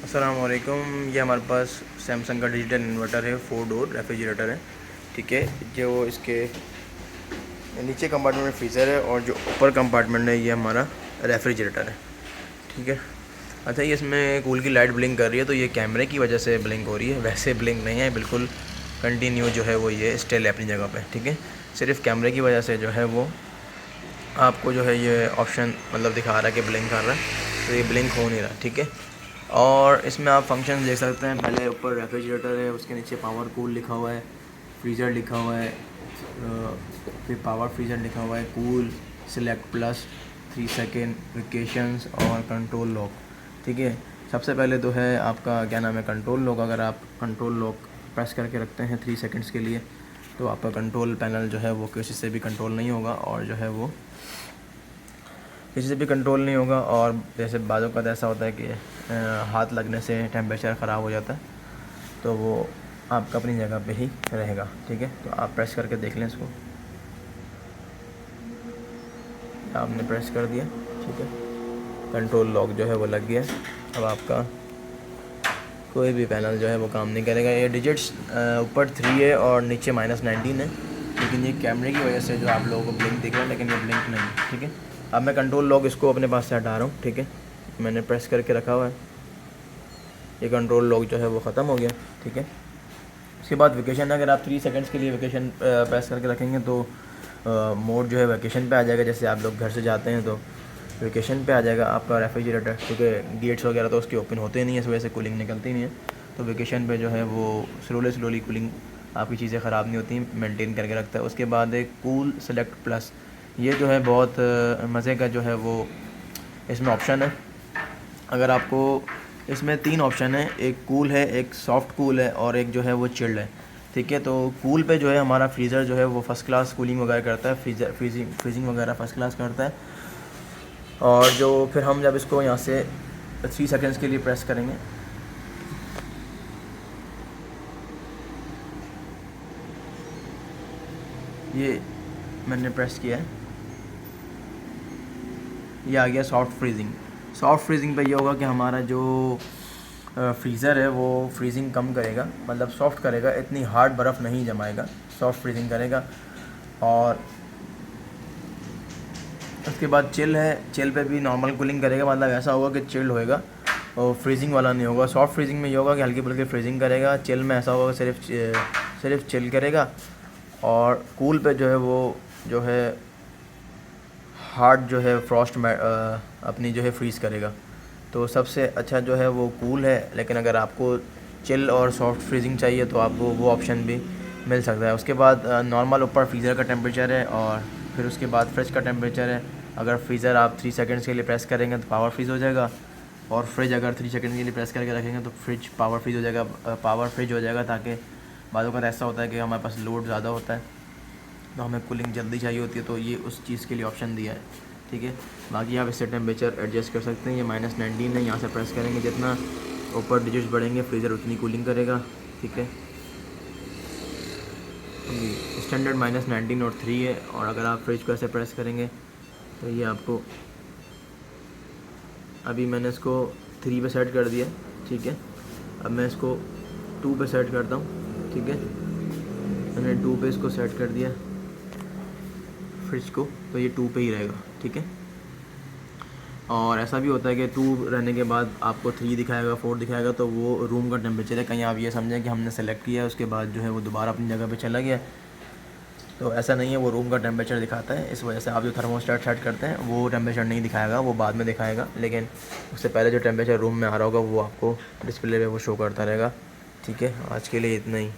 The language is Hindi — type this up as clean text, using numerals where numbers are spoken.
अस्सलाम वालेकुम। ये हमारे पास सैमसंग का डिजिटल इन्वर्टर है, 4 डोर रेफ्रिजरेटर है। ठीक है, जो इसके नीचे कंपार्टमेंट में फ्रीज़र है और जो ऊपर कंपार्टमेंट है ये हमारा रेफ्रिजरेटर है। ठीक है। अच्छा, ये इसमें कूल की लाइट ब्लिंक कर रही है तो ये कैमरे की वजह से ब्लिंक हो रही है, वैसे ब्लिंक नहीं है, बिल्कुल कंटिन्यू जो है वो ये स्टिल है अपनी जगह पे। ठीक है, सिर्फ कैमरे की वजह से जो है वो आपको जो है ये ऑप्शन मतलब दिखा रहा है कि ब्लिंक कर रहा है, तो ये ब्लिंक हो नहीं रहा। ठीक है, और इसमें आप फंक्शन देख सकते हैं। पहले ऊपर रेफ्रिजरेटर है, उसके नीचे पावर कूल लिखा हुआ है, फ्रीज़र लिखा हुआ है, फिर पावर फ्रीज़र लिखा हुआ है, cool, select plus, 3 second, vacations और कंट्रोल लॉक। ठीक है, सबसे पहले तो है आपका क्या नाम है, कंट्रोल लॉक। अगर आप कंट्रोल लॉक प्रेस करके रखते हैं 3 सेकेंड्स के लिए तो आपका कंट्रोल पैनल जो है वो किसी से भी कंट्रोल नहीं होगा, और जो है वो किसी से भी कंट्रोल नहीं होगा। और जैसे बाज़ों का ऐसा होता है कि हाथ लगने से टेम्परेचर ख़राब हो जाता है, तो वो आपका अपनी जगह पे ही रहेगा। ठीक है, तो आप प्रेस करके देख लें इसको। आपने प्रेस कर दिया, ठीक है, कंट्रोल लॉक जो है वो लग गया। अब आपका कोई भी पैनल जो है वो काम नहीं करेगा। ये डिजिट्स ऊपर 3 है और नीचे -19 है, लेकिन ये कैमरे की वजह से जो आप लोगों को ब्लिंक दिख रहा है, लेकिन ये ब्लिंक नहीं है। ठीक है, अब मैं कंट्रोल लॉक इसको अपने पास से हटा रहा हूँ। ठीक है, मैंने प्रेस करके रखा हुआ है, ये कंट्रोल लॉक जो है वो ख़त्म हो गया। ठीक है, उसके बाद वेकेशन, अगर आप 3 सेकंड्स के लिए वेकेशन प्रेस करके रखेंगे तो मोड जो है वेकेशन पे आ जाएगा। जैसे आप लोग घर से जाते हैं तो वेकेशन पे आ जाएगा आपका रेफ्रिजरेटर, क्योंकि गेट्स वगैरह तो उसके ओपन होते नहीं है, इस वजह से कूलिंग निकलती नहीं है। तो वेकेशन पे जो है वो स्लोली कूलिंग आपकी चीज़ें ख़राब नहीं होती, मेंटेन करके रखता है। उसके बाद एक कूल सेलेक्ट प्लस, ये जो है बहुत मज़े का जो है वो इसमें ऑप्शन है। अगर आपको इसमें 3 ऑप्शन है, एक कूल है, एक सॉफ्ट कूल है और एक जो है वो चिल्ड है। ठीक है, तो कूल पे जो है हमारा फ्रीज़र जो है वो फ़र्स्ट क्लास कूलिंग वगैरह करता है, फ्रीजिंग वगैरह फ़र्स्ट क्लास करता है। और जो फिर हम जब इसको यहाँ से 3 सेकंड्स के लिए प्रेस करेंगे, ये मैंने प्रेस किया है, ये आ गया सॉफ्ट फ्रीजिंग। सॉफ्ट फ्रीजिंग पे ये होगा कि हमारा जो फ्रीज़र है वो फ्रीजिंग कम करेगा, मतलब सॉफ्ट करेगा, इतनी हार्ड बर्फ़ नहीं जमाएगा, सॉफ्ट फ्रीजिंग करेगा। और उसके बाद चिल है, चिल पे भी नॉर्मल कूलिंग करेगा, मतलब ऐसा होगा कि चिल्ड होएगा और फ्रीजिंग वाला नहीं होगा। सॉफ्ट फ्रीजिंग में ये होगा कि हल्की फुल्की फ्रीजिंग करेगा, चिल में ऐसा होगा सिर्फ चिल करेगा। और कूल पे जो है वो जो है हार्ड जो है फ्रॉस्ट में अपनी जो है फ्रीज़ करेगा। तो सबसे अच्छा जो है वो कूल है, लेकिन अगर आपको चिल और सॉफ्ट फ्रीजिंग चाहिए तो आपको वो ऑप्शन भी मिल सकता है। उसके बाद नॉर्मल ऊपर फ्रीज़र का टेम्परेचर है और फिर उसके बाद फ्रिज का टेम्परेचर है। अगर फ्रीज़र आप 3 सेकंड्स के लिए प्रेस करेंगे तो पावर फ्रीज़ हो जाएगा, और फ्रिज अगर 3 सेकंड के लिए प्रेस करके रखेंगे तो फ्रिज पावर फ्रीज हो जाएगा, पावर फ्रिज हो जाएगा। ताकि बाज़ों का ऐसा होता है कि हमारे पास लोड ज़्यादा होता है तो हमें कूलिंग जल्दी चाहिए होती है, तो ये उस चीज़ के लिए ऑप्शन दिया है। ठीक है, बाकी आप इससे टेम्परेचर एडजस्ट कर सकते हैं। ये -19 है, यहाँ से प्रेस करेंगे, जितना ऊपर डिजिट्स बढ़ेंगे फ्रीज़र उतनी कूलिंग करेगा। ठीक है, स्टैंडर्ड -19 और 3 है, और अगर आप फ्रिज को ऐसे प्रेस करेंगे तो ये आपको, अभी मैंने इसको 3 पे सेट कर दिया। ठीक है, अब मैं इसको 2 पे सेट करता हूँ। ठीक है, मैंने 2 पे इसको सेट कर दिया फ्रिज को, तो ये 2 पे ही रहेगा। ठीक है, और ऐसा भी होता है कि 2 रहने के बाद आपको 3 दिखाएगा, 4 दिखाएगा, तो वो रूम का टेम्परेचर है। कहीं आप ये समझें कि हमने सेलेक्ट किया है उसके बाद जो है वो दोबारा अपनी जगह पे चला गया, तो ऐसा नहीं है, वो रूम का टेम्परेचर दिखाता है। इस वजह से आप जो थर्मोस्टेट सेट करते हैं वो टेम्परेचर नहीं दिखाएगा, वो बाद में दिखाएगा, लेकिन उससे पहले जो टेम्परेचर रूम में आ रहा होगा वो आपको डिस्प्ले पे वो शो करता रहेगा। ठीक है, आज के लिए इतना ही।